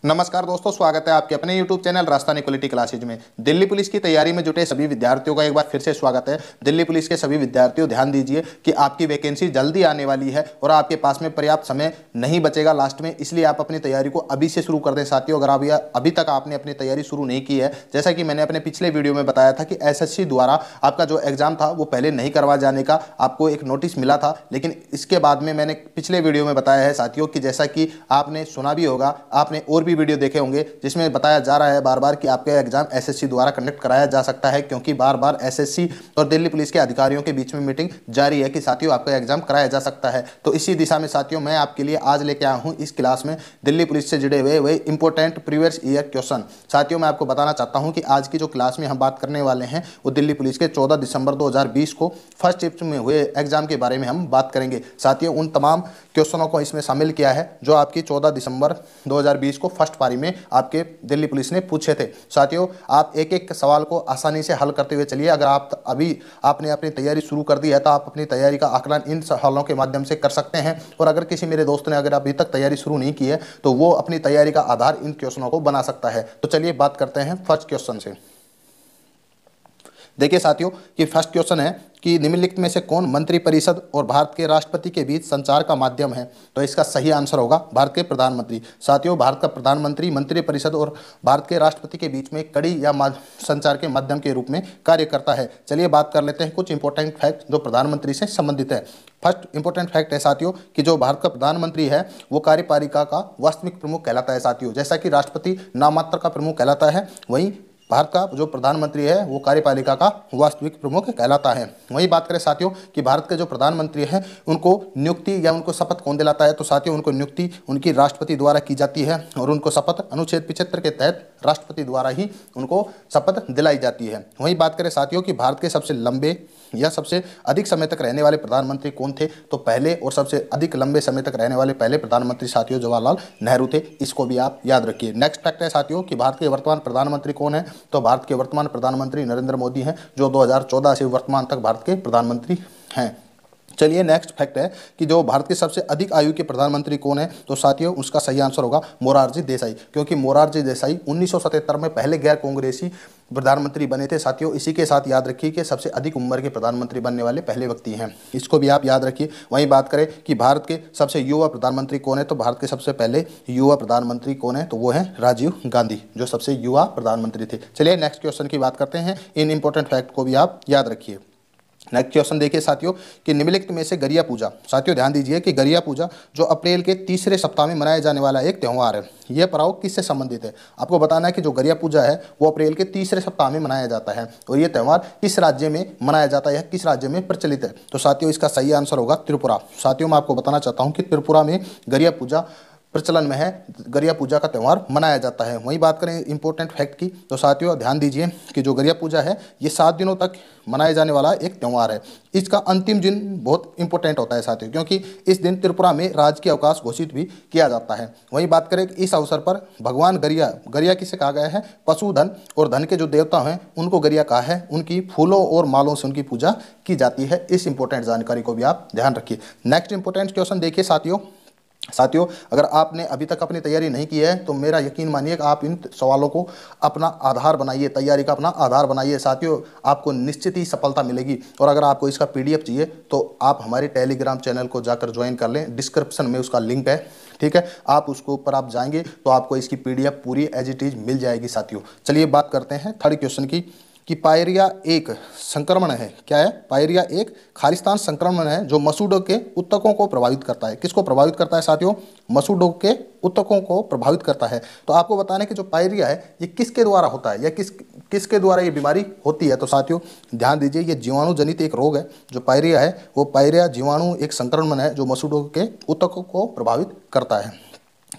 नमस्कार दोस्तों, स्वागत है आपके अपने YouTube channel Rajasthani quality classes में। दिल्ली पुलिस की तैयारी में जुटे सभी विद्यार्थियों का एक बार फिर से स्वागत है। दिल्ली पुलिस के सभी विद्यार्थियों ध्यान दीजिए कि आपकी वैकेंसी जल्दी आने वाली है और आपके पास में पर्याप्त समय नहीं बचेगा लास्ट में, इसलिए आप अपनी तैयारी को अभी से शुरू कर दें। साथियों, अगर अभी तक आपने अपनी तैयारी शुरू नहीं की है, जैसा कि मैंने अपने पिछले वीडियो में बताया था कि SSC द्वारा आपका जो एग्जाम था वो पहले नहीं करवा जाने का आपको एक नोटिस मिला था, लेकिन इसके बाद में मैंने पिछले वीडियो में बताया है साथियों कि जैसा कि आपने सुना भी होगा, आपने और भी वीडियो देखे होंगे जिसमें बताया जा रहा है बार बार कि आपका एग्जाम SSC द्वारा कंडक्ट कराया जा सकता है, क्योंकि बार बार SSC और दिल्ली पुलिस के अधिकारियों के बीच में मीटिंग जारी है कि साथियों आपका एग्जाम कराया जा सकता है। तो इसी दिशा में साथियों मैं आपके लिए आज लेके आया हूं इस क्लास में दिल्ली पुलिस से जुड़े हुए वही इंपॉर्टेंट प्रीवियस ईयर क्वेश्चन। साथियों, मैं आपको बताना चाहता हूं कि आज की जो क्लास में हम बात करने वाले हैं वो दिल्ली पुलिस के 14 दिसंबर 2020 को फर्स्ट शिफ्ट में हुए एग्जाम के बारे में हम बात करेंगे। साथियों, उन तमाम क्वेश्चनों को इसमें शामिल किया है जो आपकी 14 दिसंबर 2020 को फर्स्ट पारी में आपके दिल्ली पुलिस ने पूछे थे। साथियों, आप एक एक सवाल को आसानी से हल करते हुए चलिए। अगर आपने अपनी तैयारी शुरू कर दी है तो आप अपनी तैयारी का आकलन इन सवालों के माध्यम से कर सकते हैं, और अगर किसी मेरे दोस्त ने अगर अभी तक तैयारी शुरू नहीं की है तो वो अपनी तैयारी का आधार इन क्वेश्चनों को बना सकता है। तो चलिए बात करते हैं फर्स्ट क्वेश्चन से। देखिए साथियों कि फर्स्ट क्वेश्चन है कि निम्नलिखित में से कौन मंत्रिपरिषद और भारत के राष्ट्रपति के बीच संचार का माध्यम है? तो इसका सही आंसर होगा भारत के प्रधानमंत्री। साथियों, भारत का प्रधानमंत्री मंत्रिपरिषद और भारत के राष्ट्रपति के बीच में कड़ी या संचार के माध्यम के रूप में कार्य करता है। चलिए बात कर लेते हैं कुछ इंपॉर्टेंट फैक्ट जो प्रधानमंत्री से संबंधित है। फर्स्ट इंपॉर्टेंट फैक्ट है साथियों कि जो भारत का प्रधानमंत्री है वो कार्यपालिका का वास्तविक प्रमुख कहलाता है। साथियों, जैसा कि राष्ट्रपति नाममात्र का प्रमुख कहलाता है, वहीं भारत का जो प्रधानमंत्री है वो कार्यपालिका का वास्तविक प्रमुख कहलाता है। वही बात करें साथियों कि भारत के जो प्रधानमंत्री हैं उनको नियुक्ति या उनको शपथ कौन दिलाता है? तो साथियों, उनको नियुक्ति उनकी राष्ट्रपति द्वारा की जाती है और उनको शपथ अनुच्छेद 75 के तहत राष्ट्रपति द्वारा ही उनको शपथ दिलाई जाती है। वही बात करें साथियों कि भारत के सबसे लंबे या सबसे अधिक समय तक रहने वाले प्रधानमंत्री कौन थे? तो पहले और सबसे अधिक लंबे समय तक रहने वाले पहले प्रधानमंत्री साथियों जवाहरलाल नेहरू थे। इसको भी आप याद रखिए। नेक्स्ट फैक्ट है साथियों कि भारत के वर्तमान प्रधानमंत्री कौन है? तो भारत के वर्तमान प्रधानमंत्री नरेंद्र मोदी हैं, जो 2014 से वर्तमान तक भारत के प्रधानमंत्री हैं। चलिए नेक्स्ट फैक्ट है कि जो भारत के सबसे अधिक आयु के प्रधानमंत्री कौन है? तो साथियों उसका सही आंसर होगा मोरारजी देसाई, क्योंकि मोरारजी देसाई 1977 में पहले गैर कांग्रेसी प्रधानमंत्री बने थे। साथियों, इसी के साथ याद रखिए कि सबसे अधिक उम्र के प्रधानमंत्री बनने वाले पहले व्यक्ति हैं, इसको भी आप याद रखिए। वहीं बात करें कि भारत के सबसे युवा प्रधानमंत्री कौन है? तो भारत के सबसे पहले युवा प्रधानमंत्री कौन है? तो वो है राजीव गांधी, जो सबसे युवा प्रधानमंत्री थे। चलिए नेक्स्ट क्वेश्चन की बात करते हैं। इन इंपॉर्टेंट फैक्ट को भी आप याद रखिए। नेक्स्ट क्वेश्चन देखिए साथियों कि निम्नलिखित में से गरिया पूजा, साथियों ध्यान दीजिए कि गरिया पूजा जो अप्रैल के तीसरे सप्ताह में मनाया जाने वाला एक त्यौहार है, यह पर्व किससे संबंधित है? आपको बताना है कि जो गरिया पूजा है वो अप्रैल के तीसरे सप्ताह में मनाया जाता है, और ये त्यौहार किस राज्य में मनाया जाता है, किस राज्य में प्रचलित है? तो साथियों इसका सही आंसर होगा त्रिपुरा। साथियों, मैं आपको बताना चाहता हूँ कि त्रिपुरा में गरिया पूजा प्रचलन में है, गरिया पूजा का त्यौहार मनाया जाता है। वहीं बात करें इंपॉर्टेंट फैक्ट की, तो साथियों ध्यान दीजिए कि जो गरिया पूजा है ये 7 दिनों तक मनाए जाने वाला एक त्यौहार है। इसका अंतिम दिन बहुत इंपॉर्टेंट होता है साथियों, क्योंकि इस दिन त्रिपुरा में राजकीय अवकाश घोषित भी किया जाता है। वहीं बात करें इस अवसर पर भगवान गरिया किसे कहा गया है? पशुधन और धन के जो देवता हैं उनको गरिया कहा है। उनकी फूलों और मालों से उनकी पूजा की जाती है। इस इंपॉर्टेंट जानकारी को भी आप ध्यान रखिए। नेक्स्ट इंपॉर्टेंट क्वेश्चन देखिए साथियों, अगर आपने अभी तक अपनी तैयारी नहीं की है तो मेरा यकीन मानिए कि आप इन सवालों को अपना आधार बनाइए, तैयारी का अपना आधार बनाइए। साथियों, आपको निश्चित ही सफलता मिलेगी। और अगर आपको इसका PDF चाहिए तो आप हमारे टेलीग्राम चैनल को जाकर ज्वाइन कर लें, डिस्क्रिप्शन में उसका लिंक है, ठीक है। आप उसके ऊपर आप जाएंगे तो आपको इसकी PDF पूरी एज इट इज मिल जाएगी। साथियों चलिए बात करते हैं थर्ड क्वेश्चन की कि पायरिया एक संक्रमण है। क्या है? पायरिया एक खालिस्तान संक्रमण है जो मसूडों के उत्तकों को प्रभावित करता है। किसको प्रभावित करता है साथियों? मसूडों के उत्तकों को प्रभावित करता है। तो आपको बताना है कि जो पायरिया है ये किसके द्वारा होता है या किसके द्वारा ये बीमारी होती है? तो साथियों ध्यान दीजिए, ये जीवाणु जनित एक रोग है। जो पायरिया है वो पायरिया जीवाणु एक संक्रमण है जो मसूडों के उत्तकों को प्रभावित करता है।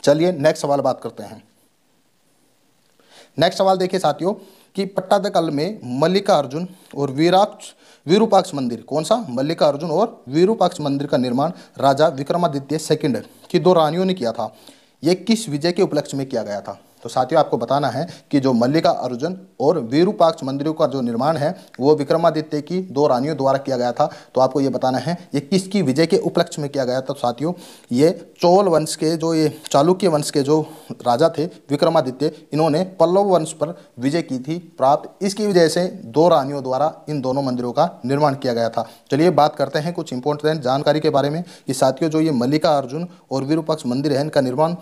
चलिए नेक्स्ट सवाल बात करते हैं। नेक्स्ट सवाल देखिए साथियों कि पट्टादकल में मल्लिकार्जुन और विरूपाक्ष मंदिर, कौन सा? मल्लिकार्जुन और विरूपाक्ष मंदिर का निर्माण राजा विक्रमादित्य सेकंड की 2 रानियों ने किया था। यह किस विजय के उपलक्ष्य में किया गया था? तो साथियों आपको बताना है कि जो मल्लिका अर्जुन और विरूपाक्ष मंदिरों का जो निर्माण है वो विक्रमादित्य की 2 रानियों द्वारा किया गया था। तो आपको ये बताना है ये किसकी विजय के उपलक्ष्य में किया गया था। तो साथियों ये चोल वंश के जो ये चालुक्य वंश के जो राजा थे विक्रमादित्य, इन्होंने पल्लव वंश पर विजय की थी प्राप्त। इसकी वजह से 2 रानियों द्वारा इन दोनों मंदिरों का निर्माण किया गया था। चलिए बात करते हैं कुछ इंपॉर्टेंट जानकारी के बारे में कि साथियों जो ये मल्लिका अर्जुन और विरूपाक्ष मंदिर है इनका निर्माण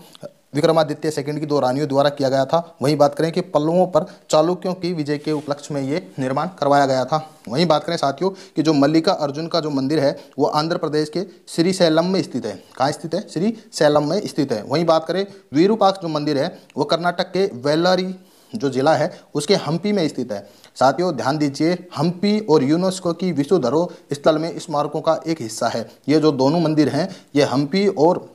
विक्रमादित्य सेकंड की 2 रानियों द्वारा किया गया था। वहीं बात करें कि पल्लवों पर चालुक्यों की विजय के उपलक्ष्य में ये निर्माण करवाया गया था। वहीं बात करें साथियों कि जो मल्लिका अर्जुन का जो मंदिर है वो आंध्र प्रदेश के श्रीशैलम में स्थित है। कहाँ स्थित है? श्रीशैलम में स्थित है। वहीं बात करें विरूपाक्ष जो मंदिर है वो कर्नाटक के वेल्लारी जो जिला है उसके हम्पी में स्थित है। साथियों ध्यान दीजिए, हम्पी और यूनेस्को की विश्व धरोहर स्थल में स्मारकों का एक हिस्सा है। ये जो दोनों मंदिर हैं ये हम्पी और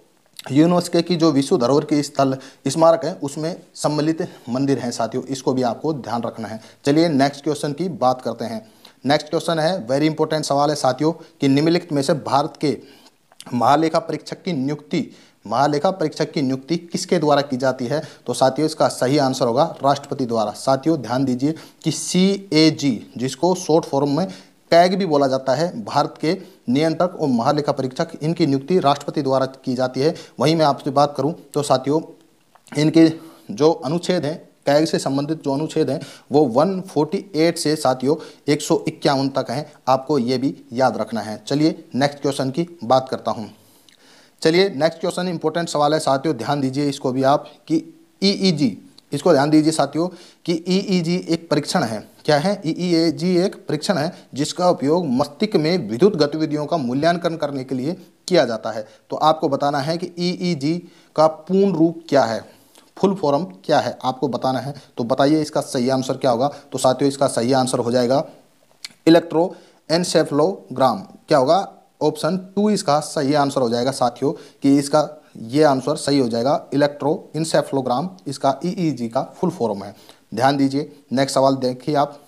यूनेस्को की जो विश्व धरोहर के स्थल स्मारक है उसमें सम्मिलित मंदिर हैं। साथियों इसको भी आपको ध्यान रखना है। चलिए नेक्स्ट क्वेश्चन की बात करते हैं। नेक्स्ट क्वेश्चन है, वेरी इंपॉर्टेंट सवाल है साथियों कि निम्नलिखित में से भारत के महालेखा परीक्षक की नियुक्ति किसके द्वारा की जाती है। तो साथियों इसका सही आंसर होगा राष्ट्रपति द्वारा। साथियों ध्यान दीजिए कि CAG जिसको शॉर्ट फॉर्म में कैग भी बोला जाता है, भारत के नियंत्रक और महालेखा परीक्षक, इनकी नियुक्ति राष्ट्रपति द्वारा की जाती है। वहीं मैं आपसे बात करूं तो साथियों इनके जो अनुच्छेद हैं कैग से संबंधित जो अनुच्छेद हैं वो 148 से साथियों 151 तक हैं। आपको ये भी याद रखना है। चलिए नेक्स्ट क्वेश्चन की बात करता हूँ। चलिए नेक्स्ट क्वेश्चन इंपॉर्टेंट सवाल है साथियों, ध्यान दीजिए इसको भी आप कि EEG, इसको ध्यान दीजिए साथियों कि EEG एक परीक्षण है। क्या है? EEG एक परीक्षण है जिसका उपयोग मस्तिष्क में विद्युत गतिविधियों का मूल्यांकन करने के लिए किया जाता है। तो आपको बताना है कि EEG का पूर्ण रूप क्या है, फुल फॉर्म क्या है, आपको बताना है। तो बताइए इसका सही आंसर क्या होगा। तो साथियों इसका सही आंसर हो जाएगा इलेक्ट्रोएन्सेफेलोग्राम। क्या होगा? ऑप्शन 2 इसका सही आंसर हो जाएगा साथियों कि इसका ये आंसर सही हो जाएगा इलेक्ट्रोएन्सेफेलोग्राम, इसका EEG का फुल फॉर्म है। ध्यान दीजिए नेक्स्ट सवाल देखिए आप।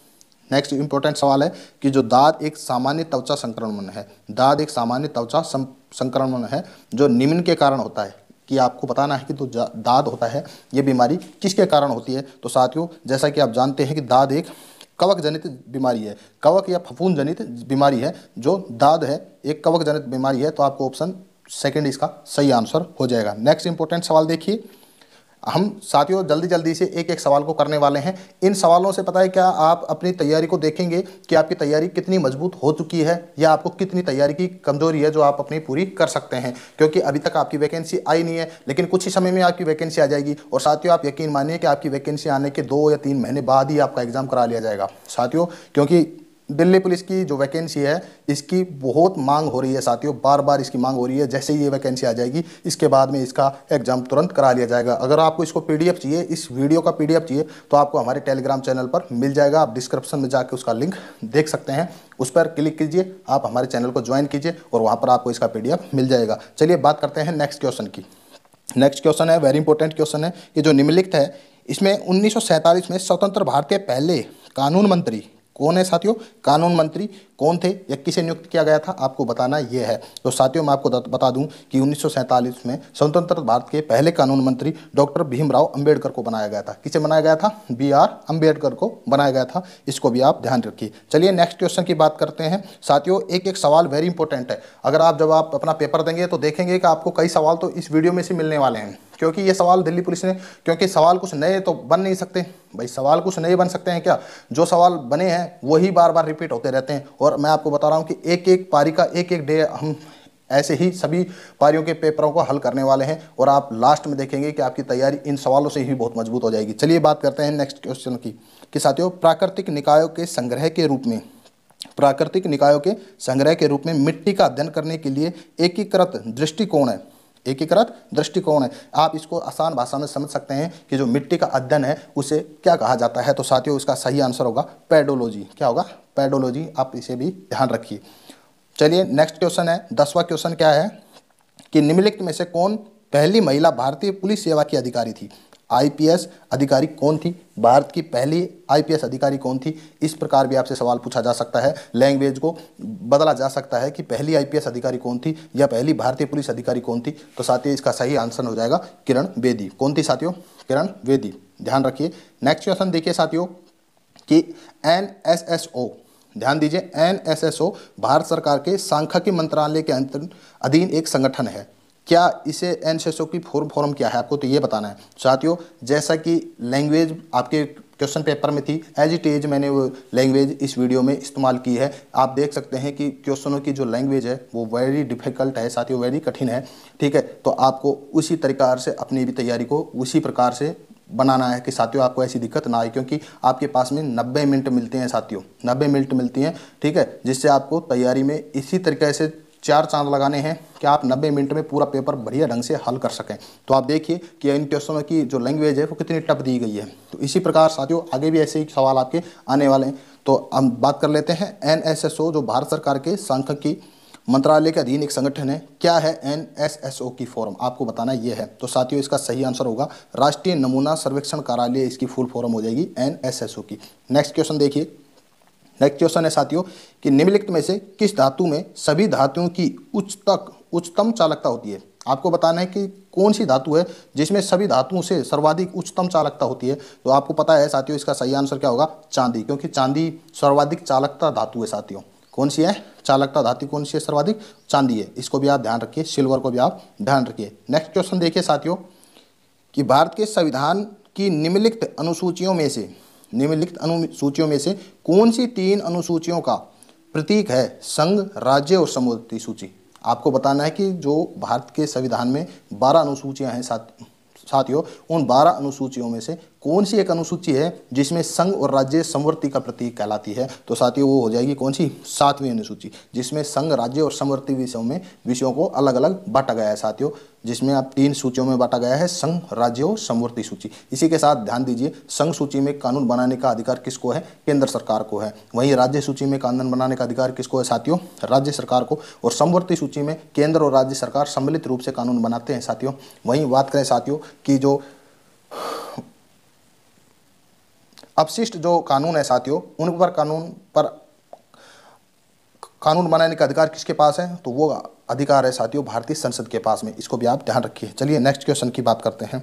नेक्स्ट इंपॉर्टेंट सवाल है कि जो दाद एक सामान्य त्वचा संक्रमण है, दाद एक सामान्य त्वचा संक्रमण है जो निम्न के कारण होता है। कि आपको बताना है कि तो दाद होता है ये बीमारी किसके कारण होती है। तो साथियों जैसा कि आप जानते हैं कि दाद एक कवक जनित बीमारी है, कवक या फफूंद जनित बीमारी है। जो दाद है एक कवक जनित बीमारी है। तो आपको ऑप्शन सेकंड इसका सही आंसर हो जाएगा। नेक्स्ट इंपॉर्टेंट सवाल देखिए, हम साथियों जल्दी जल्दी से एक एक सवाल को करने वाले हैं। इन सवालों से पता है क्या आप अपनी तैयारी को देखेंगे कि आपकी तैयारी कितनी मजबूत हो चुकी है या आपको कितनी तैयारी की कमजोरी है जो आप अपनी पूरी कर सकते हैं। क्योंकि अभी तक आपकी वैकेंसी आई नहीं है लेकिन कुछ ही समय में आपकी वैकेंसी आ जाएगी। और साथियों आप यकीन मानिए कि आपकी वैकेंसी आने के 2 या 3 महीने बाद ही आपका एग्जाम करा लिया जाएगा साथियों, क्योंकि दिल्ली पुलिस की जो वैकेंसी है इसकी बहुत मांग हो रही है साथियों, बार बार इसकी मांग हो रही है। जैसे ही ये वैकेंसी आ जाएगी इसके बाद में इसका एग्जाम तुरंत करा लिया जाएगा। अगर आपको इसको PDF चाहिए, इस वीडियो का PDF चाहिए तो आपको हमारे टेलीग्राम चैनल पर मिल जाएगा। आप डिस्क्रिप्शन में जाकर उसका लिंक देख सकते हैं, उस पर क्लिक कीजिए, आप हमारे चैनल को ज्वाइन कीजिए और वहाँ पर आपको इसका PDF मिल जाएगा। चलिए बात करते हैं नेक्स्ट क्वेश्चन की। नेक्स्ट क्वेश्चन है वेरी इंपॉर्टेंट क्वेश्चन है कि जो निम्नलिखित है इसमें 1947 में स्वतंत्र भारत के पहले कानून मंत्री कौन है साथियों? कानून मंत्री कौन थे या किसे नियुक्त किया गया था, आपको बताना ये है। तो साथियों मैं आपको बता दूं कि 1947 में स्वतंत्र भारत के पहले कानून मंत्री डॉक्टर भीमराव अंबेडकर को बनाया गया था। किसे बनाया गया था? BR अंबेडकर को बनाया गया था। इसको भी आप ध्यान रखिए। चलिए नेक्स्ट क्वेश्चन की बात करते हैं साथियों। एक एक सवाल वेरी इंपॉर्टेंट है। अगर आप जब आप अपना पेपर देंगे तो देखेंगे कि आपको कई सवाल तो इस वीडियो में से मिलने वाले हैं, क्योंकि ये सवाल दिल्ली पुलिस ने, क्योंकि सवाल कुछ नए तो बन नहीं सकते भाई, सवाल कुछ नए बन सकते हैं क्या? जो सवाल बने हैं वही बार बार रिपीट होते रहते हैं। और मैं आपको बता रहा हूँ कि एक एक पारी का एक एक डे हम ऐसे ही सभी पारियों के पेपरों को हल करने वाले हैं और आप लास्ट में देखेंगे कि आपकी तैयारी इन सवालों से ही बहुत मजबूत हो जाएगी। चलिए बात करते हैं नेक्स्ट क्वेश्चन की कि साथियों प्राकृतिक निकायों के संग्रह के रूप में, प्राकृतिक निकायों के संग्रह के रूप में मिट्टी का अध्ययन करने के लिए एकीकृत दृष्टिकोण है, एकीकृत दृष्टिकोण है। आप इसको आसान भाषा में समझ सकते हैं कि जो मिट्टी का अध्ययन है उसे क्या कहा जाता है। तो साथियों इसका सही आंसर होगा पेडोलॉजी। क्या होगा? पेडोलॉजी। आप इसे भी ध्यान रखिए। चलिए नेक्स्ट क्वेश्चन है, 10वां क्वेश्चन क्या है कि निम्नलिखित में से कौन पहली महिला भारतीय पुलिस सेवा की अधिकारी थी। आईपीएस अधिकारी कौन थी? भारत की पहली आईपीएस अधिकारी कौन थी? इस प्रकार भी आपसे सवाल पूछा जा सकता है। लैंग्वेज को बदला जा सकता है कि पहली आईपीएस अधिकारी कौन थी या पहली भारतीय पुलिस अधिकारी कौन थी। तो साथियों इसका सही आंसर हो जाएगा किरण बेदी। कौन थी साथियों? किरण बेदी, ध्यान रखिए। नेक्स्ट क्वेश्चन देखिए साथियों कि एनएसएसओ, ध्यान दीजिए, एनएसएसओ भारत सरकार के सांख्यिकी मंत्रालय के अधीन एक संगठन है। क्या इसे एनएसएसओ की फॉर्म क्या है, आपको तो ये बताना है साथियों। जैसा कि लैंग्वेज आपके क्वेश्चन पेपर में थी, एज इट इज मैंने वो लैंग्वेज इस वीडियो में इस्तेमाल की है। आप देख सकते हैं कि क्वेश्चनों की जो लैंग्वेज है वो वेरी डिफिकल्ट है साथियों, वेरी कठिन है, ठीक है। तो आपको उसी प्रकार से अपनी भी तैयारी को उसी प्रकार से बनाना है कि साथियों आपको ऐसी दिक्कत ना आए, क्योंकि आपके पास में 90 मिनट मिलते हैं साथियों, 90 मिनट मिलती हैं, ठीक है, जिससे आपको तैयारी में इसी तरीके से 4 चांद लगाने हैं कि आप 90 मिनट में पूरा पेपर बढ़िया ढंग से हल कर सकें। तो आप देखिए कि इन क्वेश्चनों की जो लैंग्वेज है वो कितनी टफ दी गई है। तो इसी प्रकार साथियों आगे भी ऐसे ही सवाल आपके आने वाले हैं। तो हम बात कर लेते हैं एनएसएसओ, जो भारत सरकार के सांख्यिकी मंत्रालय के अधीन एक संगठन है। क्या है एनएसएसओ की फॉर्म, आपको बताना ये है। तो साथियों इसका सही आंसर होगा राष्ट्रीय नमूना सर्वेक्षण कार्यालय, इसकी फुल फॉर्म हो जाएगी एनएसएसओ की। नेक्स्ट क्वेश्चन देखिए। नेक्स्ट क्वेश्चन है साथियों कि निम्नलिखित में से किस धातु में सभी धातुओं की उच्चतम चालकता होती है। आपको बताना है कि कौन सी धातु है जिसमें सभी धातुओं से सर्वाधिक उच्चतम चालकता होती है। तो आपको पता है साथियों इसका सही आंसर क्या होगा? चांदी, क्योंकि चांदी सर्वाधिक चालकता धातु है साथियों। कौन सी है चालकता धातु, कौन सी है सर्वाधिक? चांदी है। इसको भी आप ध्यान रखिए, सिल्वर को भी आप ध्यान रखिए। नेक्स्ट क्वेश्चन देखिए साथियों कि भारत के संविधान की निम्नलिखित अनुसूचियों में से कौन सी 3 अनुसूचियों का प्रतीक है संघ, राज्य और समवर्ती सूची। आपको बताना है कि जो भारत के संविधान में 12 अनुसूचियां हैं साथियों, उन 12 अनुसूचियों में से कौन सी एक अनुसूची है जिसमें संघ और राज्य समवर्ती का प्रतीक कहलाती है। तो साथियों वो हो जाएगी कौन सी? 7वीं अनुसूची, जिसमें संघ, राज्य और समवर्ती विषयों को अलग अलग बांटा गया है साथियों, जिसमें आप 3 सूचियों में बांटा गया है, संघ, राज्य और समवर्ती सूची। इसी के साथ ध्यान दीजिए, संघ सूची में कानून बनाने का अधिकार किसको है? केंद्र सरकार को है। वहीं राज्य सूची में कानून बनाने का अधिकार किसको है साथियों? राज्य सरकार को। और समवर्ती सूची में केंद्र और राज्य सरकार सम्मिलित रूप से कानून बनाते हैं साथियों। वहीं बात करें साथियों कि जो अपशिष्ट जो कानून है साथियों, उन पर कानून बनाने का अधिकार किसके पास है? तो वो अधिकार है साथियों भारतीय संसद के पास में। इसको भी आप ध्यान रखिए। चलिए नेक्स्ट क्वेश्चन की बात करते हैं।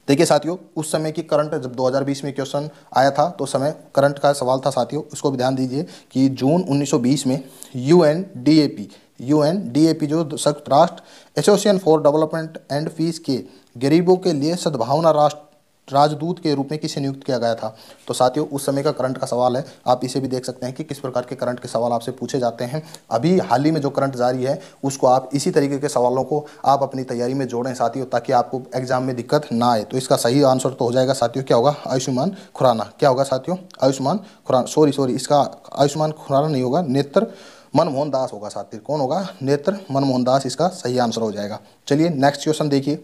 देखिए साथियों उस समय की करंट, जब 2020 में क्वेश्चन आया था तो समय करंट का सवाल था साथियों, उसको भी ध्यान दीजिए कि जून 1920 में यूएनडीएपी जो संयुक्त राष्ट्र association for development and peace के गरीबों के लिए सद्भावना राजदूत के रूप में किसे नियुक्त किया गया था। तो साथियों उस समय का करंट का सवाल है, आप इसे भी देख सकते हैं कि किस प्रकार के करंट के सवाल आपसे पूछे जाते हैं। अभी हाल ही में जो करंट जारी है उसको आप इसी तरीके के सवालों को आप अपनी तैयारी में जोड़ें साथियों, ताकि आपको एग्जाम में दिक्कत ना आए। तो इसका सही आंसर तो हो जाएगा साथियों क्या होगा? आयुष्मान खुराना। क्या होगा साथियों? आयुष्मान खुराना। सॉरी इसका आयुष्मान खुराना नहीं होगा, नेत्र मनमोहन दास होगा साथियों। कौन होगा? नेत्र मनमोहन दास इसका सही आंसर हो जाएगा। चलिए नेक्स्ट क्वेश्चन देखिए।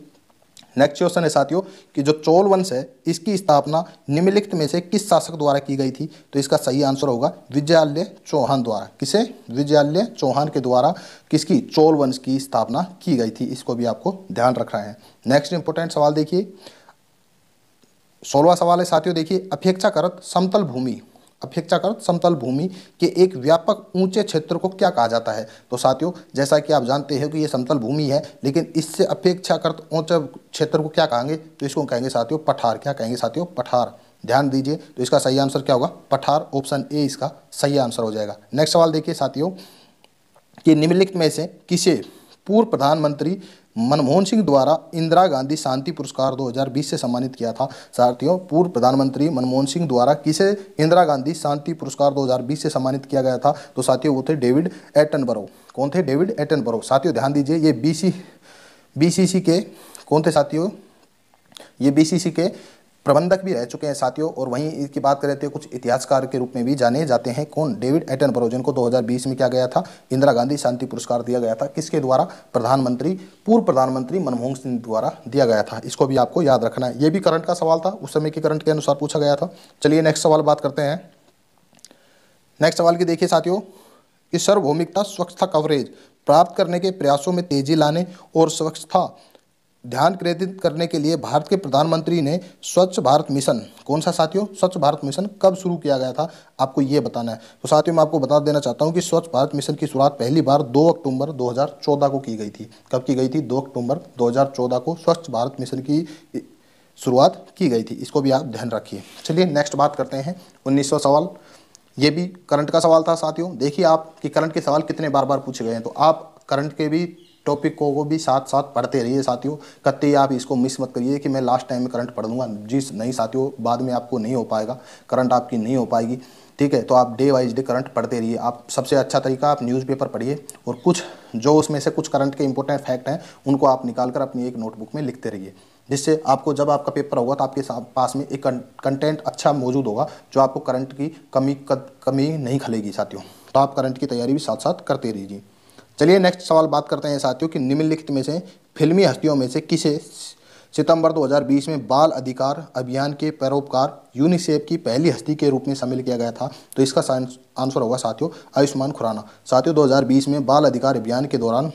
नेक्स्ट क्वेश्चन है साथियों कि जो चोल वंश है इसकी स्थापना निम्नलिखित में से किस शासक द्वारा की गई थी। तो इसका सही आंसर होगा विजयालय चौहान द्वारा। किसे? विजयालय चौहान के द्वारा किसकी? चोल वंश की स्थापना की गई थी। इसको भी आपको ध्यान रखना है। नेक्स्ट इंपोर्टेंट सवाल देखिए, 16वां सवाल है साथियों, देखिए अपेक्षाकृत समतल भूमि के एक व्यापक ऊंचे क्षेत्र को क्या कहा जाता है। तो साथियों जैसा कि आप जानते हैं कि ये समतल भूमि है, लेकिन इससे अपेक्षाकृत ऊंचे क्षेत्र को क्या कहेंगे? तो इसको कहेंगे साथियों पठार। क्या कहेंगे साथियों? पठार। ध्यान दीजिए, तो इसका सही आंसर क्या होगा? पठार। ऑप्शन ए इसका सही आंसर हो जाएगा। नेक्स्ट सवाल देखिए साथियों कि निम्नलिखित में से किसे पूर्व प्रधानमंत्री मनमोहन सिंह द्वारा इंदिरा गांधी शांति पुरस्कार 2020 से सम्मानित किया था। साथियों पूर्व प्रधानमंत्री मनमोहन सिंह द्वारा किसे इंदिरा गांधी शांति पुरस्कार 2020 से सम्मानित किया गया था। तो साथियों वो थे डेविड एटनबरो। कौन थे? David Attenborough. साथियों ध्यान दीजिए, ये बीसीसी के कौन थे साथियों? ये बीसीसी के प्रबंधक भी रह चुके हैं साथियों। और वहीं इसकी बात करें तो कुछ इतिहासकार के रूप में भी जाने जाते हैं। कौन? डेविड एटनबरो, जिनको 2020 में क्या गया था? इंदिरा गांधी शांति पुरस्कार दिया गया था। किसके द्वारा? पूर्व प्रधानमंत्री मनमोहन सिंह द्वारा दिया गया था। इसको भी आपको याद रखना है। ये भी करंट का सवाल था, उस समय के करंट के अनुसार पूछा गया था। चलिए नेक्स्ट सवाल बात करते हैं। नेक्स्ट सवाल की देखिए साथियों कि सार्वभौमिकता स्वच्छता कवरेज प्राप्त करने के प्रयासों में तेजी लाने और स्वच्छता ध्यान केंद्रित करने के लिए भारत के प्रधानमंत्री ने स्वच्छ भारत मिशन, कौन सा साथियों, स्वच्छ भारत मिशन कब शुरू किया गया था, आपको ये बताना है। तो साथियों मैं आपको बता देना चाहता हूँ कि स्वच्छ भारत मिशन की शुरुआत पहली बार 2 अक्टूबर 2014 को की गई थी। कब की गई थी? 2 अक्टूबर 2014 को स्वच्छ भारत मिशन की शुरुआत की गई थी। इसको भी आप ध्यान रखिए। चलिए नेक्स्ट बात करते हैं 1900 सवाल। ये भी करंट का सवाल था साथियों। देखिए आप कि करंट के सवाल कितने बार बार पूछे गए हैं, तो आप करंट के भी टॉपिक को भी साथ साथ पढ़ते रहिए साथियों। कतई आप इसको मिस मत करिए कि मैं लास्ट टाइम में करंट पढ़ दूंगा। जी नहीं साथियों, बाद में आपको नहीं हो पाएगा, करंट आपकी नहीं हो पाएगी। ठीक है, तो आप डे वाइज डे करंट पढ़ते रहिए। आप सबसे अच्छा तरीका आप न्यूज़पेपर पढ़िए और कुछ जो उसमें से कुछ करंट के इंपॉर्टेंट फैक्ट हैं उनको आप निकाल कर अपनी एक नोटबुक में लिखते रहिए, जिससे आपको जब आपका पेपर होगा तो आपके पास में एक कंटेंट अच्छा मौजूद होगा जो आपको करंट की कमी नहीं खलेगी साथियों। तो आप करंट की तैयारी भी साथ साथ करते रहिए। चलिए नेक्स्ट सवाल बात करते हैं साथियों कि निम्नलिखित में से फिल्मी हस्तियों में से किसे सितंबर 2020 में बाल अधिकार अभियान के पैरोकार यूनिसेफ की पहली हस्ती के रूप में शामिल किया गया था? तो इसका आंसर होगा साथियों आयुष्मान खुराना। साथियों 2020 में बाल अधिकार अभियान के दौरान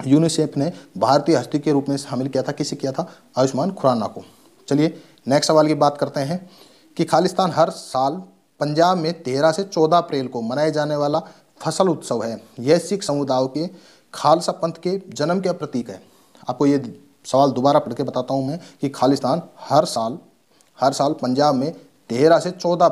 यूनिसेफ ने भारतीय हस्ती के रूप में शामिल किया था। किसे किया था? आयुष्मान खुराना को। चलिए नेक्स्ट सवाल की बात करते हैं कि खालिस्तान हर साल पंजाब में 13 से 14 अप्रैल को मनाए जाने वाला फसल उत्सव है। यह सिख समुदाय के खालसा पंथ के जन्म का प्रतीक है। आपको ये सवाल दोबारा पढ़ के बताता हूँ मैं कि खालिस्तान हर साल पंजाब में 13 से 14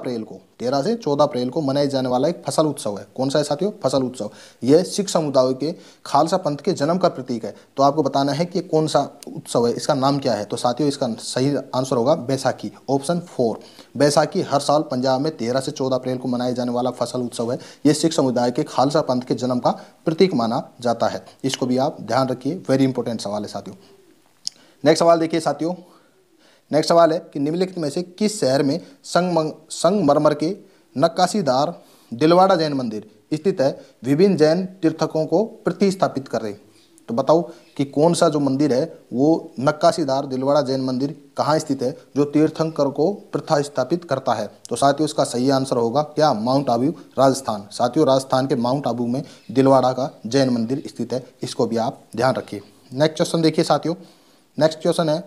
अप्रैल को मनाए जाने वाला एक फसल उत्सव है। कौन सा है साथियों? फसल उत्सव। यह सिख समुदाय के खालसा पंथ के जन्म का प्रतीक है। तो आपको बताना है कि ये कौन सा उत्सव है, इसका नाम क्या है। तो साथियों इसका सही आंसर होगा बैसाखी, ऑप्शन 4। बैसाखी हर साल पंजाब में 13 से 14 अप्रैल को मनाए जाने वाला फसल उत्सव है। यह सिख समुदाय के खालसा पंथ के जन्म का प्रतीक माना जाता है। इसको भी आप ध्यान रखिए, वेरी इंपॉर्टेंट सवाल है साथियों। नेक्स्ट सवाल देखिए साथियों। नेक्स्ट सवाल है कि निम्नलिखित में से किस शहर में संगमरमर के नक्काशीदार दिलवाड़ा जैन मंदिर स्थित है, विभिन्न जैन तीर्थकों को प्रतिस्थापित कर रहे? तो बताओ कि कौन सा जो मंदिर है वो नक्काशीदार दिलवाड़ा जैन मंदिर कहाँ स्थित है जो तीर्थंकर को प्रतिस्थापित करता है? तो साथियों इसका सही आंसर होगा क्या? माउंट आबू, राजस्थान। साथियों राजस्थान के माउंट आबू में दिलवाड़ा का जैन मंदिर स्थित है। इसको भी आप ध्यान रखिए। नेक्स्ट क्वेश्चन देखिए साथियों। नेक्स्ट क्वेश्चन है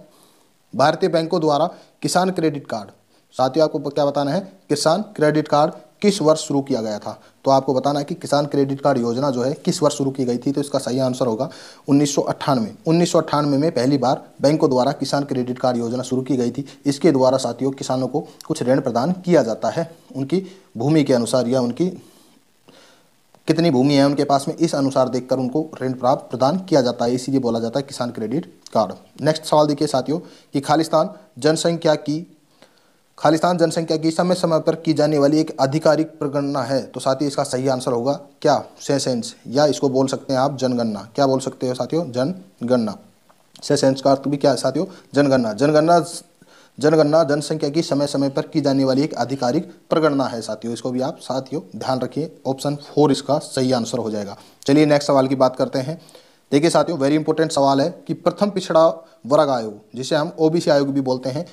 भारतीय बैंकों द्वारा किसान क्रेडिट कार्ड। साथियों आपको क्या बताना है? किसान क्रेडिट कार्ड किस वर्ष शुरू किया गया था? तो आपको बताना है कि किसान क्रेडिट कार्ड योजना जो है किस वर्ष शुरू की गई थी। तो इसका सही आंसर होगा 1998। 1998 में पहली बार बैंकों द्वारा किसान क्रेडिट कार्ड योजना शुरू की गई थी। इसके द्वारा साथियों किसानों को कुछ ऋण प्रदान किया जाता है, उनकी भूमि के अनुसार या उनकी कितनी भूमि है उनके पास में, इस अनुसार देखकर उनको ऋण प्राप्त प्रदान किया जाता है। इसीलिए बोला जाता है किसान क्रेडिट कार्ड। नेक्स्ट सवाल देखिए साथियों कि खालिस्तान जनसंख्या की समय समय पर की जाने वाली एक आधिकारिक प्रगणना है। तो साथियों इसका सही आंसर होगा क्या? सेंसस, या इसको बोल सकते हैं आप जनगणना। क्या बोल सकते हो साथियों? जनगणना। सेंसस का अर्थ भी क्या है साथियों? जनगणना। जनगणना जनसंख्या की समय समय पर की जाने वाली एक आधिकारिक प्रगणना है साथियों। इसको भी आप साथियों ध्यान रखिए, ऑप्शन 4 इसका सही आंसर हो जाएगा। चलिए नेक्स्ट सवाल की बात करते हैं। देखिए साथियों वेरी इंपॉर्टेंट सवाल है कि प्रथम पिछड़ा वर्ग आयोग, जिसे हम ओबीसी आयोग भी बोलते हैं,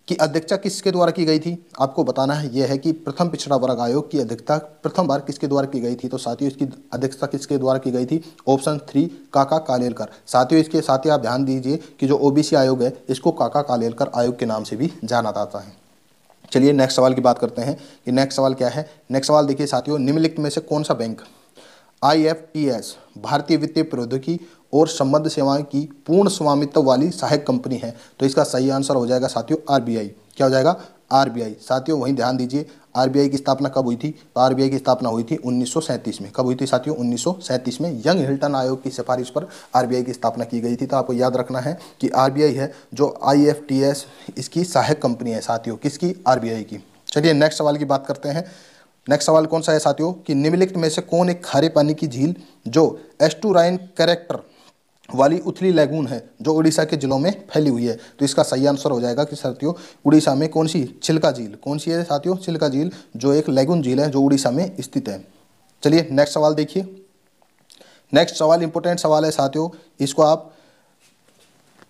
की अध्यक्षता किसके द्वारा की गई थी? आपको बताना है यह है कि प्रथम पिछड़ा वर्ग आयोग की अध्यक्षता प्रथम बार किसके द्वारा की गई थी? तो साथियों इसकी अध्यक्षता किसके द्वारा की गई थी? ऑप्शन 3 काका कालेलकर। साथियों इसके साथ ही आप ध्यान दीजिए कि जो ओबीसी आयोग है इसको काका कालेलकर आयोग के नाम से भी जाना जाता है। चलिए नेक्स्ट सवाल की बात करते हैं कि नेक्स्ट सवाल क्या है। नेक्स्ट सवाल देखिए साथियों, निम्नलिखित में से कौन सा बैंक IFTS भारतीय वित्तीय प्रौद्योगिकी और संबद्ध सेवाएं की पूर्ण स्वामित्व वाली सहायक कंपनी है? तो इसका सही आंसर हो जाएगा साथियों RBI। क्या हो जाएगा? RBI। साथियों वहीं ध्यान दीजिए RBI की स्थापना कब हुई थी? तो RBI की स्थापना हुई थी 1937 में। कब हुई थी साथियों? 1937 में। यंग हिल्टन आयोग की सिफारिश पर RBI की स्थापना की गई थी। तो आपको याद रखना है कि RBI है जो IFTS इसकी सहायक कंपनी है साथियों, किसकी? RBI की। चलिए नेक्स्ट सवाल की बात करते हैं। नेक्स्ट सवाल कौन सा है साथियों कि निम्नलिखित में से कौन एक खारे पानी की झील जो एस्टुराइन कैरेक्टर वाली उथली लैगून है जो उड़ीसा के जिलों में फैली हुई है? तो इसका सही आंसर हो जाएगा कि साथियों उड़ीसा में कौन सी? चिल्का झील। कौन सी है साथियों? चिल्का झील, जो एक लैगून झील है जो उड़ीसा में स्थित है। चलिए नेक्स्ट सवाल देखिए। नेक्स्ट सवाल इंपॉर्टेंट सवाल है साथियों, इसको आप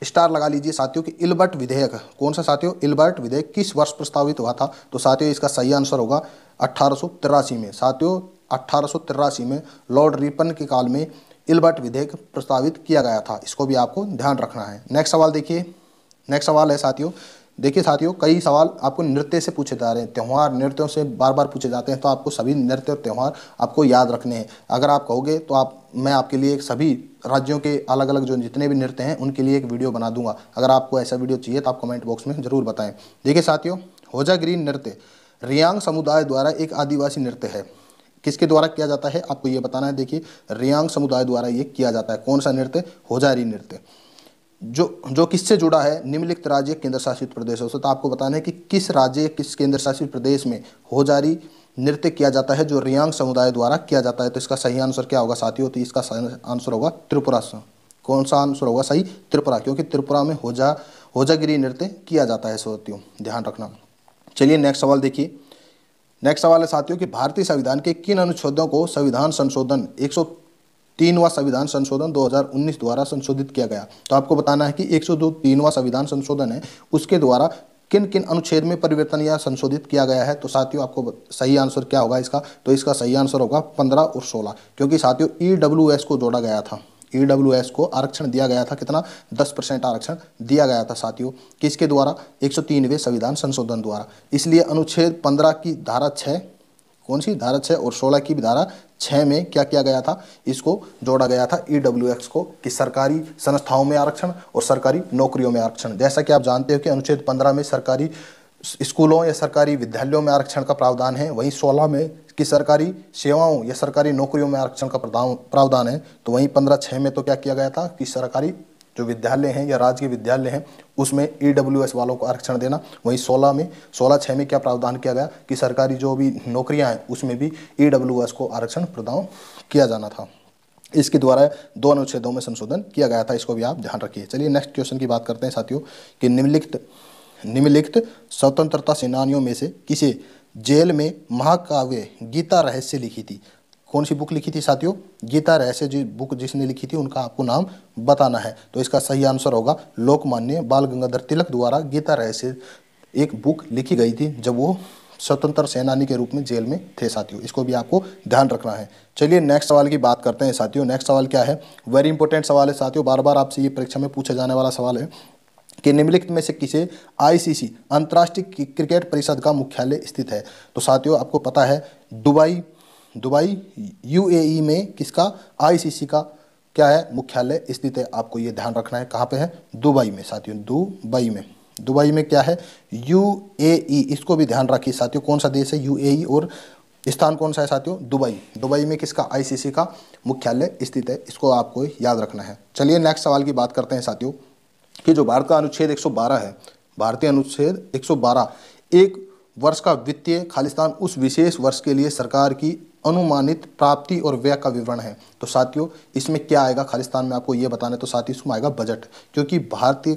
स्टार लगा लीजिए साथियों कि इल्बर्ट विधेयक, कौन सा साथियों? इल्बर्ट विधेयक किस वर्ष प्रस्तावित हुआ था? तो साथियों इसका सही आंसर होगा 1883 में। साथियों 1883 में लॉर्ड रिपन के काल में इल्बर्ट विधेयक प्रस्तावित किया गया था? इसको भी आपको ध्यान रखना है। नेक्स्ट सवाल देखिए, नेक्स्ट सवाल है साथियों, देखिए साथियों कई सवाल आपको नृत्य से पूछे जा रहे हैं, त्यौहार नृत्यों से बार बार पूछे जाते हैं, तो आपको सभी नृत्य और त्यौहार आपको याद रखने हैं। अगर आप कहोगे तो मैं आपके लिए सभी राज्यों के अलग अलग जो जितने भी नृत्य हैं उनके लिए एक वीडियो बना दूंगा। अगर आपको ऐसा वीडियो चाहिए तो आप कमेंट बॉक्स में जरूर बताएं। देखिए साथियों, होजागिरी नृत्य रियांग समुदाय द्वारा एक आदिवासी नृत्य है। किसके द्वारा किया जाता है आपको ये बताना है। देखिए रियांग समुदाय द्वारा ये किया जाता है। कौन सा नृत्य? होजागिरी नृत्य। जो किससे जुड़ा है? निम्नलिखित राज्य केंद्र शासित प्रदेशों से। तो आपको बताना है कि किस राज्य किस केंद्र शासित प्रदेश में होजागिरी नृत्य किया जाता है जो रियांग समुदाय द्वारा किया जाता है। तो इसका सही आंसर क्या होगा साथियों? तो इसका सही आंसर होगा त्रिपुरा। कौन सा आंसर होगा सही? त्रिपुरा, क्योंकि त्रिपुरा में होजागिरी नृत्य किया जाता है साथियों, ध्यान रखना। चलिए नेक्स्ट सवाल देखिए। नेक्स्ट सवाल है साथियों कि भारतीय संविधान के किन अनुच्छेदों को संविधान संशोधन 103वां संविधान संशोधन 2019 द्वारा संशोधित किया गया? तो आपको बताना है कि 103वां संविधान संशोधन है उसके द्वारा किन किन अनुच्छेद में परिवर्तन या संशोधित किया गया है। तो साथियों आपको सही आंसर क्या होगा इसका? तो इसका सही आंसर होगा 15 और 16, क्योंकि साथियों EWS को जोड़ा गया था। EWS को आरक्षण दिया गया था। कितना? 10% आरक्षण दिया गया था साथियों। किसके द्वारा? 103वें संविधान संशोधन द्वारा। इसलिए अनुच्छेद 15 की धारा 6, कौन सी धारा 6 और 16 की धारा 6 में क्या किया गया था? इसको जोड़ा गया था EWS को, कि सरकारी संस्थाओं में आरक्षण और सरकारी नौकरियों में आरक्षण। जैसा कि आप जानते हो कि अनुच्छेद 15 में सरकारी स्कूलों या सरकारी विद्यालयों में आरक्षण का प्रावधान है, वहीं 16 में कि सरकारी सेवाओं या सरकारी नौकरियों में आरक्षण का प्रावधान है। तो वहीं 15(6) में तो क्या किया गया था कि सरकारी जो विद्यालय हैं या राजकीय विद्यालय हैं उसमें EWS वालों को आरक्षण देना। वहीं 16(6) में क्या प्रावधान किया गया कि सरकारी जो भी नौकरियां हैं उसमें भी EWS को आरक्षण प्रदान किया जाना था। इसके द्वारा 2 अनुच्छेदों में संशोधन किया गया था। इसको भी आप ध्यान रखिए। चलिए नेक्स्ट क्वेश्चन की बात करते हैं साथियों कि निम्नलिखित स्वतंत्रता सेनानियों में से किसे जेल में महाकाव्य गीता रहस्य लिखी थी? कौन सी बुक लिखी थी साथियों? गीता रहस्य जी बुक जिसने लिखी थी उनका आपको नाम बताना है। तो इसका सही आंसर होगा लोकमान्य बाल गंगाधर तिलक द्वारा गीता रहस्य एक बुक लिखी गई थी जब वो स्वतंत्र सेनानी के रूप में जेल में थे साथियों। इसको भी आपको ध्यान रखना है। चलिए नेक्स्ट सवाल की बात करते हैं साथियों। नेक्स्ट सवाल क्या है? वेरी इंपॉर्टेंट सवाल है साथियों, बार बार आपसे ये परीक्षा में पूछा जाने वाला सवाल है कि निम्नलिखित में से किसे ICC अंतर्राष्ट्रीय क्रिकेट परिषद का मुख्यालय स्थित है? तो साथियों आपको पता है दुबई UAE में किसका ICC का क्या है मुख्यालय स्थित है? आपको ये ध्यान रखना है। कहाँ पे है? दुबई में साथियों, दुबई में क्या है? UAE। इसको भी ध्यान रखिए साथियों, कौन सा देश है? UAE। और स्थान कौन सा है साथियों? दुबई में किसका ICC का मुख्यालय स्थित है? इसको आपको याद रखना है। चलिए नेक्स्ट सवाल की बात करते हैं साथियों कि जो भारत का अनुच्छेद 112 है, भारतीय अनुच्छेद 112 एक वर्ष का वित्तीय खालिस्तान उस विशेष वर्ष के लिए सरकार की अनुमानित प्राप्ति और व्यय का विवरण है। तो साथियों इसमें क्या आएगा खालिस्तान में? आपको ये बताना है। तो साथियों इसमें आएगा बजट, क्योंकि भारतीय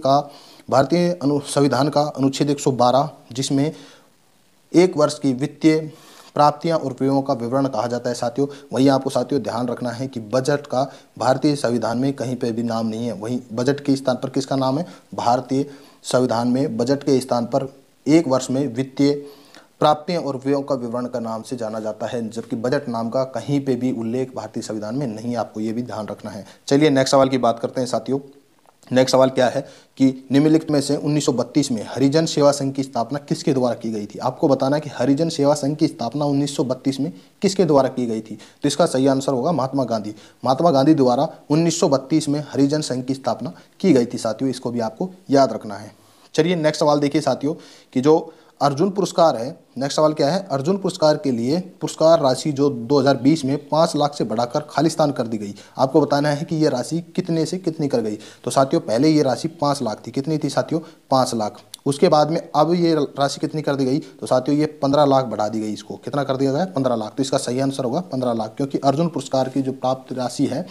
संविधान का अनुच्छेद 112 जिसमें एक वर्ष की वित्तीय प्राप्तियां और व्ययों का विवरण कहा जाता है साथियों। वहीं आपको साथियों ध्यान रखना है कि बजट का भारतीय संविधान में कहीं पे भी नाम नहीं है। वहीं बजट के स्थान पर किसका नाम है? भारतीय संविधान में बजट के स्थान पर एक वर्ष में वित्तीय प्राप्तियां और व्ययों का विवरण का नाम से जाना जाता है, जबकि बजट नाम का कहीं पे भी उल्लेख भारतीय संविधान में नहीं है। आपको ये भी ध्यान रखना है। चलिए नेक्स्ट सवाल की बात करते हैं साथियों। नेक्स्ट सवाल क्या है कि निम्नलिखित में से 1932 में हरिजन सेवा संघ की स्थापना किसके द्वारा की गई थी? आपको बताना है कि हरिजन सेवा संघ की स्थापना 1932 में किसके द्वारा की गई थी? तो इसका सही आंसर होगा महात्मा गांधी। महात्मा गांधी द्वारा 1932 में हरिजन संघ की स्थापना की गई थी साथियों। इसको भी आपको याद रखना है। चलिए नेक्स्ट सवाल देखिए साथियों कि जो अर्जुन पुरस्कार है, नेक्स्ट सवाल क्या है? अर्जुन पुरस्कार के लिए पुरस्कार राशि जो 2020 में 5 लाख से बढ़ाकर खालिस्तान कर दी गई। आपको बताना है कि ये राशि कितने से कितनी कर गई। तो साथियों पहले ये राशि 5 लाख थी। कितनी थी साथियों? 5 लाख। उसके बाद में अब ये राशि कितनी कर दी गई? तो साथियों ये 15 लाख बढ़ा दी गई। इसको कितना कर दिया गया? 15 लाख। तो इसका सही आंसर होगा 15 लाख, क्योंकि अर्जुन पुरस्कार की जो प्राप्त राशि है,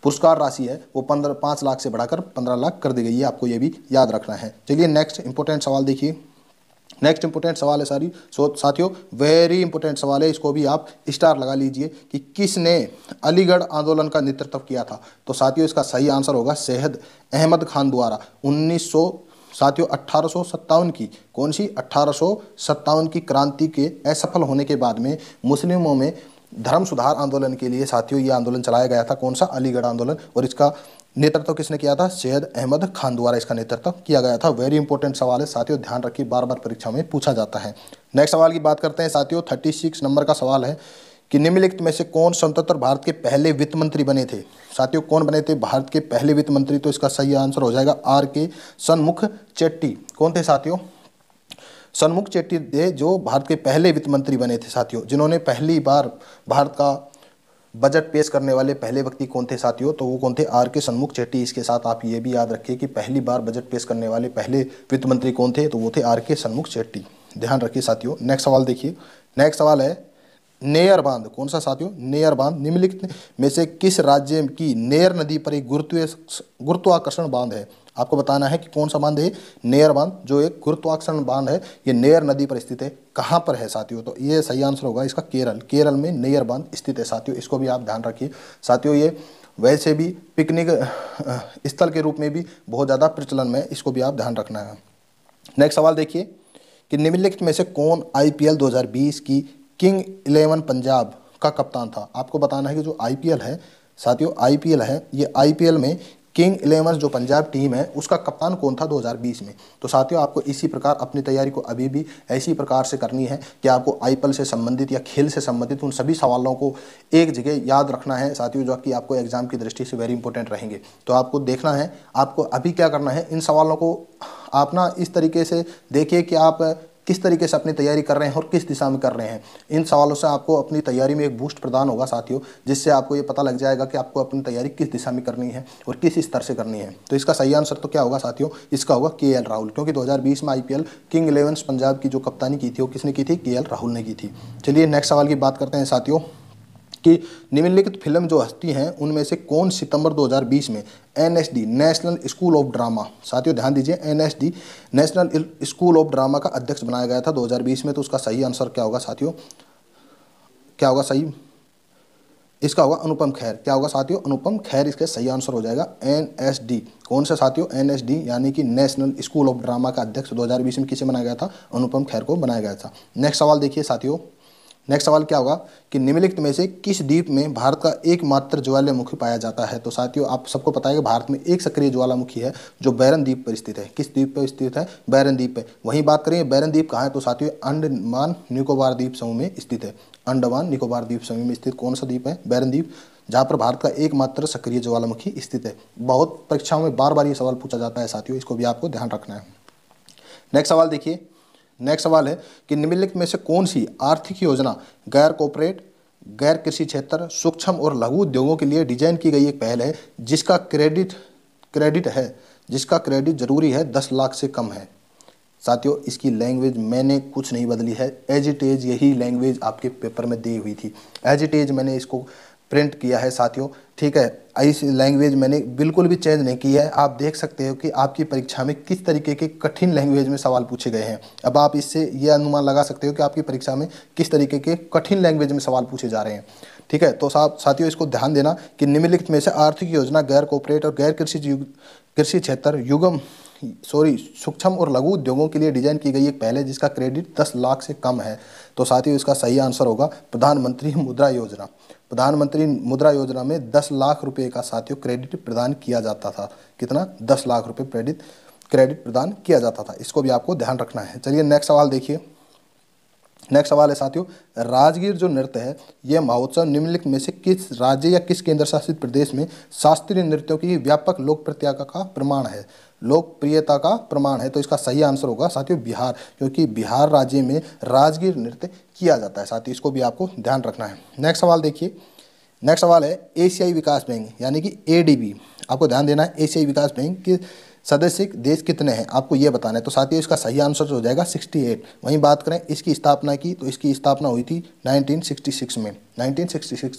पुरस्कार राशि है, वो 5 लाख से बढ़ाकर 15 लाख कर दी गई है। आपको ये भी याद रखना है। चलिए नेक्स्ट इंपॉर्टेंट सवाल देखिए। नेक्स्ट इंपॉर्टेंट सवाल है साथियों, वेरी इंपॉर्टेंट सवाल है। इसको भी आप स्टार लगा लीजिए कि किसने अलीगढ़ आंदोलन का नेतृत्व किया था। तो साथियों इसका सही आंसर होगा सैयद अहमद खान द्वारा 1857 की, कौन सी? 1857 की क्रांति के असफल होने के बाद में मुस्लिमों में धर्म सुधार आंदोलन के लिए साथियों ये आंदोलन चलाया गया था। कौन सा? अलीगढ़ आंदोलन। और इसका नेतृत्व किसने किया था? सैयद अहमद खान द्वारा इसका नेतृत्व किया गया था। वेरी इंपॉर्टेंट सवाल है साथियों, ध्यान रखिए, बार बार परीक्षा में पूछा जाता है। नेक्स्ट सवाल की बात करते हैं साथियों। 36 नंबर का सवाल है कि निम्नलिखित में से कौन स्वतंत्र भारत के पहले वित्त मंत्री बने थे? साथियों कौन बने थे भारत के पहले वित्त मंत्री? तो इसका सही आंसर हो जाएगा RK सन्मुख चेट्टी। कौन थे साथियों? सन्मुख चेट्टी थे जो भारत के पहले वित्त मंत्री बने थे साथियों। जिन्होंने पहली बार भारत का बजट पेश करने वाले पहले व्यक्ति कौन थे साथियों? तो वो कौन थे? RK सन्मुख चेट्टी। इसके साथ आप ये भी याद रखिए कि पहली बार बजट पेश करने वाले पहले वित्त मंत्री कौन थे? तो वो थे RK सन्मुख चेट्टी। ध्यान रखिए साथियों। नेक्स्ट सवाल देखिए। नेक्स्ट सवाल है नेयर बांध। कौन सा साथियों? नेयर बांध निम्नलिखित में से किस राज्य की नेयर नदी पर एक गुरुत्वाकर्षण बांध है? आपको बताना है कि कौन सा बांध है? नेयर बांध, जो एक गुरुत्वाकर्षण बांध है, ये नेयर नदी पर स्थित है। कहाँ पर है साथियों? तो ये सही आंसर होगा इसका केरल। केरल में नेयर बांध स्थित है साथियों। इसको भी आप ध्यान रखिए साथियों। ये वैसे भी पिकनिक स्थल के रूप में भी बहुत ज़्यादा प्रचलन में है, इसको भी आप ध्यान रखना है। नेक्स्ट सवाल देखिए कि निम्नलिखित में से कौन IPL 2020 की किंग 11 पंजाब का कप्तान था? आपको बताना है कि जो IPL है साथियों, IPL है, ये IPL में किंग 11 जो पंजाब टीम है उसका कप्तान कौन था 2020 में? तो साथियों आपको इसी प्रकार अपनी तैयारी को अभी भी ऐसी प्रकार से करनी है कि आपको IPL से संबंधित या खेल से संबंधित उन सभी सवालों को एक जगह याद रखना है साथियों, जो कि आपको एग्जाम की दृष्टि से वेरी इंपॉर्टेंट रहेंगे। तो आपको देखना है, आपको अभी क्या करना है, इन सवालों को आप ना इस तरीके से देखिए कि आप किस तरीके से अपनी तैयारी कर रहे हैं और किस दिशा में कर रहे हैं। इन सवालों से आपको अपनी तैयारी में एक बूस्ट प्रदान होगा साथियों, जिससे आपको ये पता लग जाएगा कि आपको अपनी तैयारी किस दिशा में करनी है और किस स्तर से करनी है। तो इसका सही आंसर तो क्या होगा साथियों? इसका होगा KL राहुल, क्योंकि 2020 में IPL किंग 11 पंजाब की जो कप्तानी की थी वो किसने की थी? KL राहुल ने की थी। चलिए नेक्स्ट सवाल की बात करते हैं साथियों कि निम्नलिखित फिल्म जो हस्ती हैं उनमें से कौन सितंबर 2020 में NSD national school of drama, साथियों ध्यान दीजिए, NSD national school of drama का अध्यक्ष बनाया गया था 2020 में? तो उसका सही आंसर क्या होगा साथियों? क्या होगा सही? इसका होगा अनुपम खेर। क्या होगा साथियों? अनुपम खेर इसका सही आंसर हो जाएगा। NSD कौन सा साथियों? NSD यानी कि नेशनल स्कूल ऑफ ड्रामा का अध्यक्ष 2020 में किसे बनाया गया था? अनुपम खेर को बनाया गया था। नेक्स्ट सवाल देखिए साथियों। नेक्स्ट सवाल क्या होगा कि निम्नलिखित में से किस द्वीप में भारत का एकमात्र ज्वालामुखी पाया जाता है? तो साथियों आप सबको पता है कि भारत में एक सक्रिय ज्वालामुखी है जो बैरन द्वीप पर स्थित है। किस द्वीप पर स्थित है? बैरन द्वीप पे। वहीं बात करें बैरन द्वीप कहाँ है? तो साथियों अंडमान निकोबार द्वीप समूह में स्थित है। अंडमान निकोबार द्वीप समूह में स्थित कौन सा द्वीप है? बैरन द्वीप, जहाँ पर भारत का एकमात्र सक्रिय ज्वालामुखी स्थित है। बहुत परीक्षाओं में बार बार ये सवाल पूछा जाता है साथियों, इसको भी आपको ध्यान रखना है। नेक्स्ट सवाल देखिए। नेक्स्ट सवाल है कि निम्नलिखित में से कौन सी आर्थिक योजना गैर कॉर्पोरेट, गैर कृषि क्षेत्र, सूक्ष्म और लघु उद्योगों के लिए डिजाइन की गई एक पहल है जिसका क्रेडिट जरूरी है 10 लाख से कम है? साथियों इसकी लैंग्वेज मैंने कुछ नहीं बदली है, एज इट इज यही लैंग्वेज आपके पेपर में दी हुई थी। एज इट इज मैंने इसको प्रिंट किया है साथियों, ठीक है। इस लैंग्वेज मैंने बिल्कुल भी चेंज नहीं की है। आप देख सकते हो कि आपकी परीक्षा में किस तरीके के कठिन लैंग्वेज में सवाल पूछे गए हैं। अब आप इससे ये अनुमान लगा सकते हो कि आपकी परीक्षा में किस तरीके के कठिन लैंग्वेज में सवाल पूछे जा रहे हैं, ठीक है। तो साथियों इसको ध्यान देना कि निम्नलिखित में से आर्थिक योजना गैर कॉर्पोरेट और गैर कृषि क्षेत्र सूक्ष्म और लघु उद्योगों के लिए डिजाइन की गई एक पहल है जिसका क्रेडिट 10 लाख से कम है। तो साथियों इसका सही आंसर होगा प्रधानमंत्री मुद्रा योजना। प्रधानमंत्री मुद्रा योजना में 10 लाख रुपए का साथियों क्रेडिट प्रदान किया जाता था। कितना? 10 लाख रुपए क्रेडिट प्रदान किया जाता था। इसको भी आपको ध्यान रखना है। चलिए नेक्स्ट सवाल देखिए। नेक्स्ट सवाल है साथियों, राजगीर जो नृत्य है यह महोत्सव निम्नलिखित में से किस राज्य या किस केंद्र शासित प्रदेश में शास्त्रीय नृत्यों की व्यापक लोकप्रियता का प्रमाण है? लोकप्रियता का प्रमाण है। तो इसका सही आंसर होगा साथियों बिहार, क्योंकि बिहार राज्य में राजगीर नृत्य किया जाता है साथियों। इसको भी आपको ध्यान रखना है। नेक्स्ट सवाल देखिए। नेक्स्ट सवाल है एशियाई विकास बैंक यानी कि ADB। आपको ध्यान देना है एशियाई विकास बैंक के सदस्य देश कितने हैं आपको ये बताना है। तो साथियों इसका सही आंसर हो जाएगा 68। वहीं बात करें इसकी स्थापना की तो इसकी स्थापना हुई थी 1966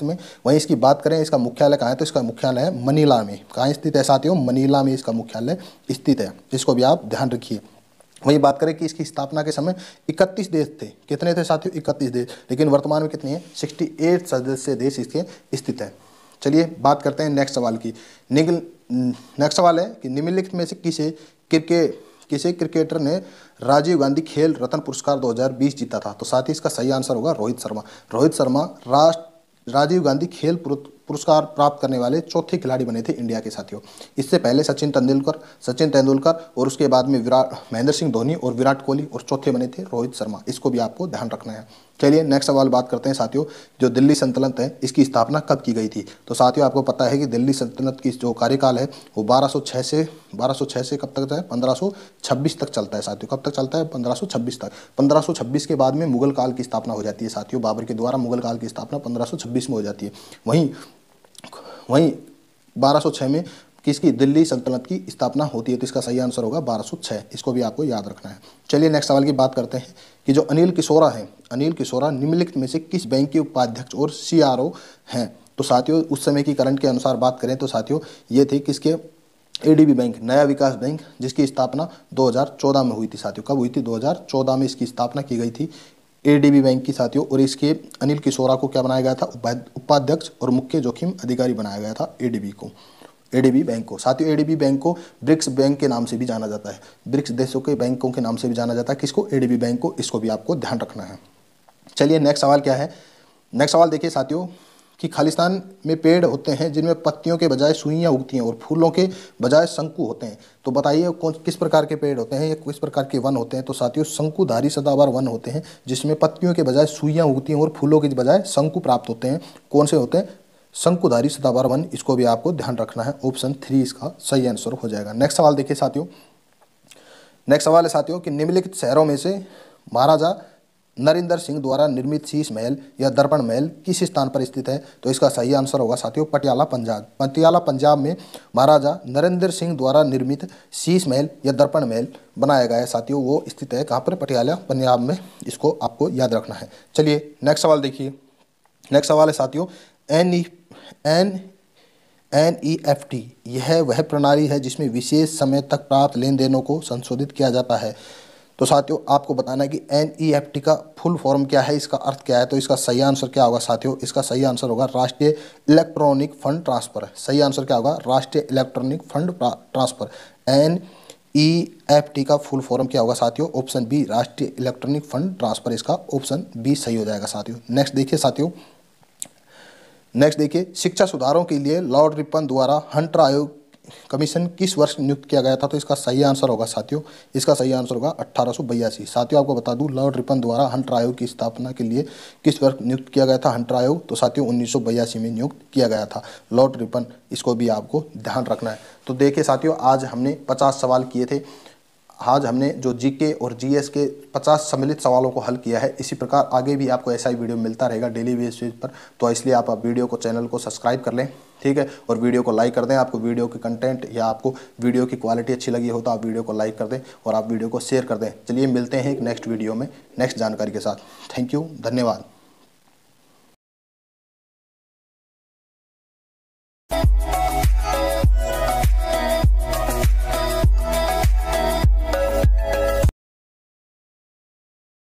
में। वहीं इसकी बात करें इसका मुख्यालय कहाँ है तो इसका मुख्यालय है मनीला में। कहाँ स्थित है साथियों? मनीला में इसका मुख्यालय स्थित है। इसको भी आप ध्यान रखिए। वहीं बात करें कि इसकी स्थापना के समय 31 देश थे। कितने थे साथियों? 31 देश। लेकिन वर्तमान में कितने हैं? 68 सदस्य देश इसके स्थित है। चलिए बात करते हैं नेक्स्ट सवाल की। नेक्स्ट सवाल है कि निम्नलिखित में से किसे क्रिकेटर ने राजीव गांधी खेल रत्न पुरस्कार 2020 जीता था? तो साथ ही इसका सही आंसर होगा रोहित शर्मा। रोहित शर्मा राजीव गांधी खेल पुरस्कार प्राप्त करने वाले चौथे खिलाड़ी बने थे इंडिया के साथियों। इससे पहले सचिन तेंदुलकर और उसके बाद में महेंद्र सिंह धोनी और विराट कोहली, और चौथे बने थे रोहित शर्मा। इसको भी आपको ध्यान रखना है। चलिए नेक्स्ट सवाल बात करते हैं साथियों, जो दिल्ली सल्तनत है इसकी स्थापना कब की गई थी। तो साथियों आपको पता है कि दिल्ली सल्तनत की जो कार्यकाल है वो 1206 से कब तक है, 1526 तक चलता है साथियों। कब तक चलता है, 1526 तक। 1526 के बाद में मुगल काल की स्थापना हो जाती है साथियों। बाबर के द्वारा मुगल काल की स्थापना 1526 में हो जाती है। वहीं 1206 में किसकी, दिल्ली सल्तनत की स्थापना होती है। तो इसका सही आंसर होगा 1206। इसको भी आपको याद रखना है। चलिए नेक्स्ट सवाल की बात करते हैं कि जो अनिल किशोरा निम्नलिखित में से किस बैंक के उपाध्यक्ष और CRO हैं। तो साथियों उस समय की करंट के अनुसार बात करें तो साथियों ये थे किसके, ADB बैंक, नया विकास बैंक, जिसकी स्थापना 2014 में हुई थी साथियों। कब हुई थी, 2014 में इसकी स्थापना की गई थी ADB बैंक की साथियों। और इसके अनिल किशोरा को क्या बनाया गया था, उपाध्यक्ष और मुख्य जोखिम अधिकारी बनाया गया था ADB बैंक को। साथियों ADB बैंक को ब्रिक्स बैंक के नाम से भी जाना जाता है। ब्रिक्स देशों के बैंकों के नाम से भी जाना जाता है किसको, ADB बैंक को। इसको भी आपको ध्यान रखना है। चलिए नेक्स्ट सवाल क्या है। नेक्स्ट सवाल देखिए साथियों कि खालिस्तान में पेड़ होते हैं जिनमें पत्तियों के बजाय सुइयां उगती हैं और फूलों के बजाय शंकु होते हैं। तो बताइए किस प्रकार के पेड़ होते हैं या किस प्रकार के वन होते हैं। तो साथियों शंकुधारी सदाबहार वन होते हैं जिसमें पत्तियों के बजाय सुइयां उगती हैं और फूलों के बजाय शंकु प्राप्त होते हैं। कौन से होते हैं, शंकुधारी सदाबहार वन। इसको भी आपको ध्यान रखना है। ऑप्शन 3 इसका सही आंसर हो जाएगा। नेक्स्ट सवाल देखिए साथियों। नेक्स्ट सवाल है साथियों कि निम्नलिखित शहरों में से महाराजा नरेंद्र सिंह द्वारा निर्मित शीश महल या दर्पण महल किस स्थान पर स्थित है। तो इसका सही आंसर होगा साथियों पटियाला पंजाब में महाराजा नरेंद्र सिंह द्वारा निर्मित शीश महल या दर्पण महल बनाया गया है साथियों। वो स्थित है कहाँ पर, पटियाला पंजाब में। इसको आपको याद रखना है। चलिए नेक्स्ट सवाल देखिए। नेक्स्ट सवाल है साथियों NEFT यह वह प्रणाली है जिसमें विशेष समय तक प्राप्त लेन देनों को संशोधित किया जाता है। तो साथियों आपको बताना है कि NEFT का फुल फॉर्म क्या है, इसका अर्थ क्या है। तो इसका सही आंसर क्या होगा साथियों, इसका सही आंसर होगा राष्ट्रीय इलेक्ट्रॉनिक फंड ट्रांसफर। सही आंसर क्या होगा, राष्ट्रीय इलेक्ट्रॉनिक फंड ट्रांसफर। NEFT का फुल फॉर्म क्या होगा साथियों, ऑप्शन बी राष्ट्रीय इलेक्ट्रॉनिक फंड ट्रांसफर। इसका ऑप्शन बी सही हो जाएगा साथियों। नेक्स्ट देखिए साथियों, शिक्षा सुधारों के लिए लॉर्ड रिपन द्वारा हंटर आयोग कमीशन किस वर्ष नियुक्त किया गया था। तो इसका सही आंसर होगा साथियों, इसका सही आंसर होगा 1882। साथियों आपको बता दूं लॉर्ड रिपन द्वारा हंटर आयोग की स्थापना के लिए किस वर्ष नियुक्त किया गया था हंटर आयोग। तो साथियों 1982 में नियुक्त किया गया था लॉर्ड रिपन। इसको भी आपको ध्यान रखना है। तो देखिए साथियों आज हमने 50 सवाल किए थे। आज हमने जो GK और GS के 50 सम्मिलित सवालों को हल किया है। इसी प्रकार आगे भी आपको ऐसा ही वीडियो मिलता रहेगा डेली बेसिस पर। तो इसलिए आप वीडियो को, चैनल को सब्सक्राइब कर लें, ठीक है, और वीडियो को लाइक कर दें। आपको वीडियो के कंटेंट या आपको वीडियो की क्वालिटी अच्छी लगी हो तो आप वीडियो को लाइक कर दें और आप वीडियो को शेयर कर दें। चलिए मिलते हैं एक नेक्स्ट वीडियो में नेक्स्ट जानकारी के साथ। थैंक यू, धन्यवाद।